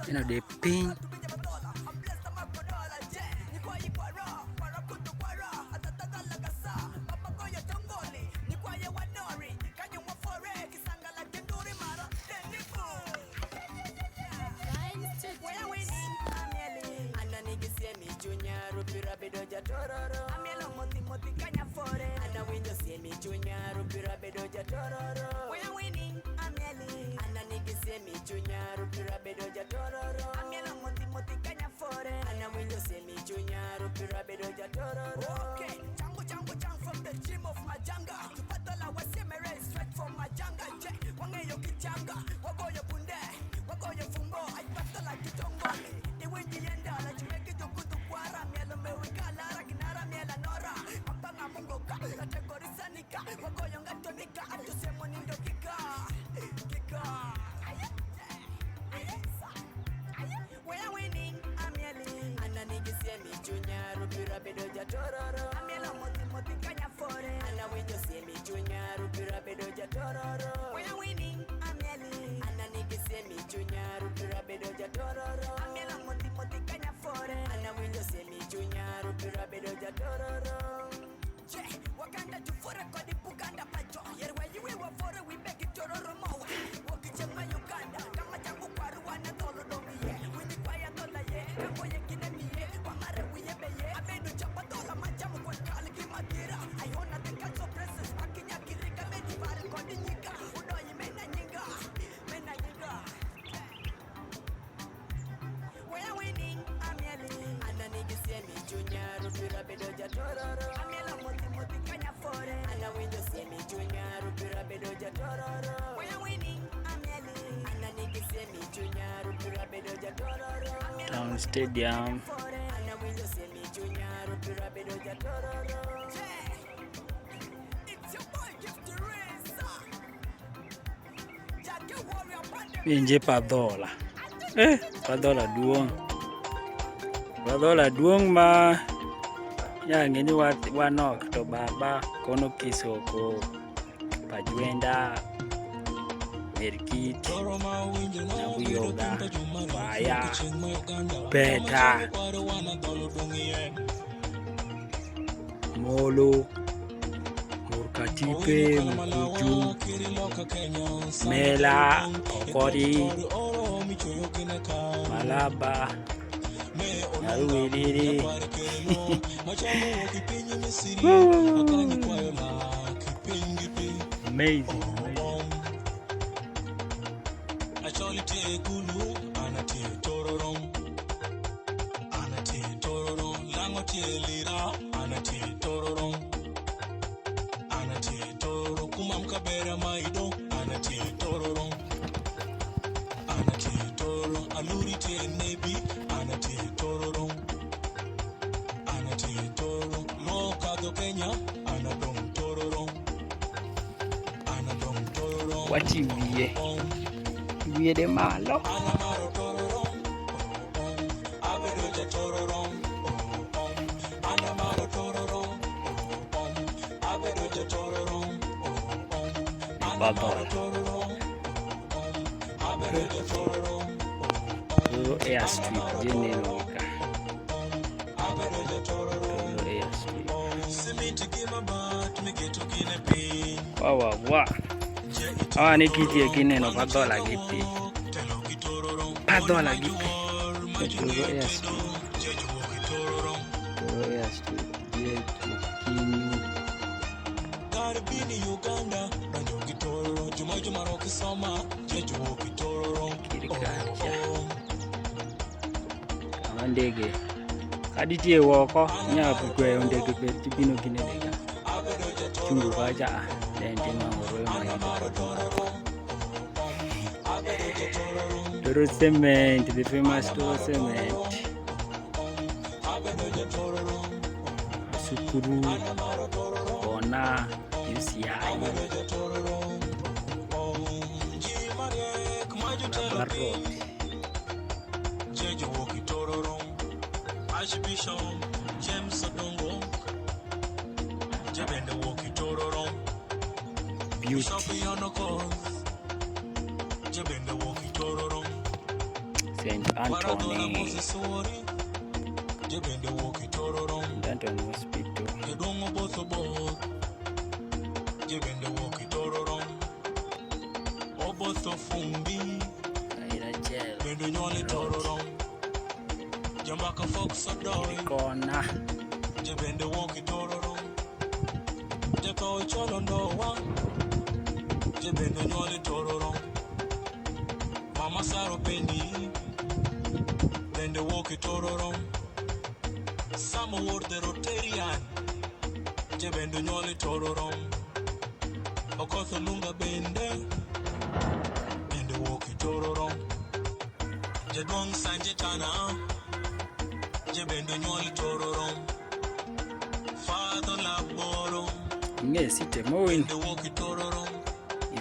Eno de piny. Town Stadium. Pinje padhola. Padhola duong'. Padhola duong' ma yang ini wanok to baba kono kisoko pajwenda merkit nabuyoga baya beta molo murkatipe mkuju mela okori malaba Naruwiriri. Amazing. What you wear the malo. Air Street, Jeneroka. Air Street. Wow. Ni kiti ekine no padola gipi. Padola gipi. Air Street. Air Street. Uganda. Ndege kaditie woko nyapu kwe ndege beti bino kinedega chungu baja lente mangoro Doro Cement, the famous Doro Cement. Sukuru Bona UCI Road. Archbishop James Odongo Jebende Woki Tororo Bishop Yonoko Jebende Woki Tororo Anthony Hospital. Kona Mama Saro Pendi Bende Woki Tororom Samo Ward the Rotarian Jebendo Nyoli Tororom Okotho Lunga Bende Bende Woki Tororom Jedwang Sanje Tana Jebendo Nyoli Tororom Father Laboro Site Mowin Bende Woki Tororom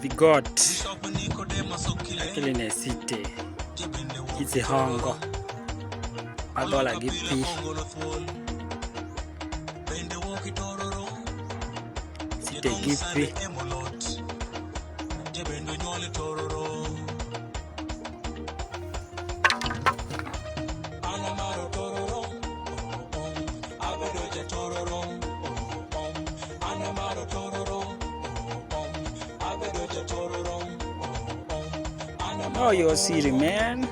the God akili ne site kisi hongo adola gipi site gipi Oh, you're silly, man.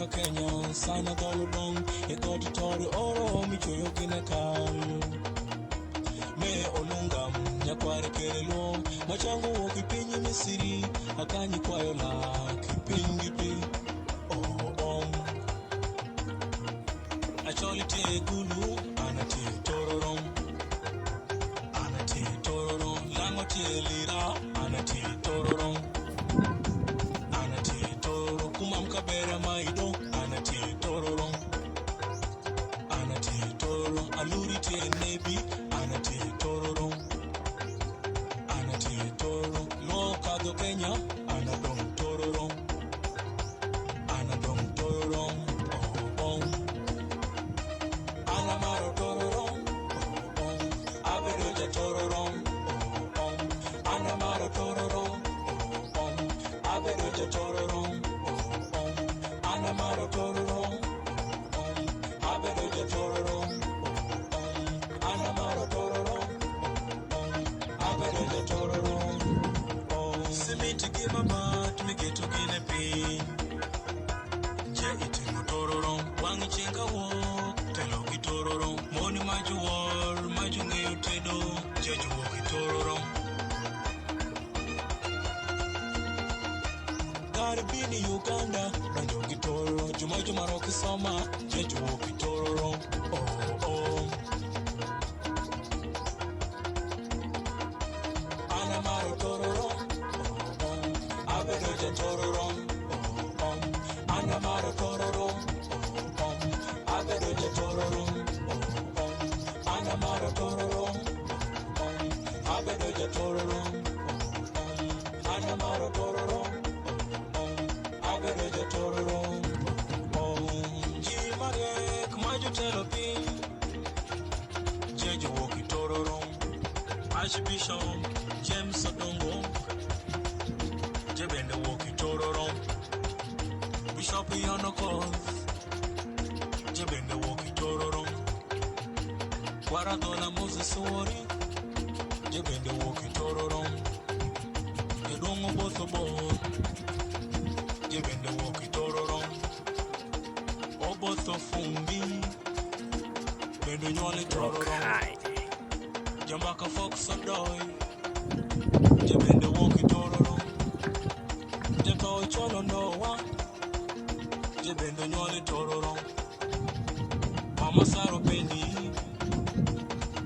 Kenya sana dolodong ekoti tori oro michoyo kinakal me olungam nyakware kelelo machango woki pinyi Misiri akanyi kwayo la kipingi pi acholi te gulu anati tororom lango te lira anati tororom kumam kabera maido anati tororom aluri te nebi anati tororom lo kado Kenya anadong tororom anamaro tororom abedoja tororom anamaro tororom abedoja tororom anamaro tororom abedoja tororom anamaro tororom abedoja tororom simiti give about me get to gine pin je itimo tororom wang chinga wo telo gi tororom moni majuwor majungeyo tedo jeju wo gi tororom Bini Uganda, Ranjo Gitoro, Juma Rocky Soma, Jeju Gitoro, Anamaro Toro, Abedoja Toro, Anamaro Toro, Abedoja Toro, Anamaro Toro, Abedoja Toro, Anamaro Toro. Archbishop James Odongo Jebende Woki Toro tororo. Bishop Yonoko, Jebende Woki Tororo. Guaradola Moses Sori, Jebende Woki Tororo. Yedongo Bosobo, Jebende Woki Tororo. Oboso Fumbi, Bendo Nyole Tororo. Jambaka Fox Adoy, Jebende Woki Tororo. Jeto Cholo Noah. Jebendo Nyole Tororo. Mama Saro Penny,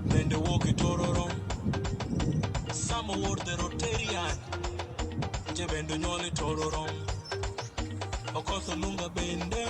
Bende Woki Tororo. Samo Ward the Rotarian, Jebendo Nyole Tororo. Okoso Lunga Bende.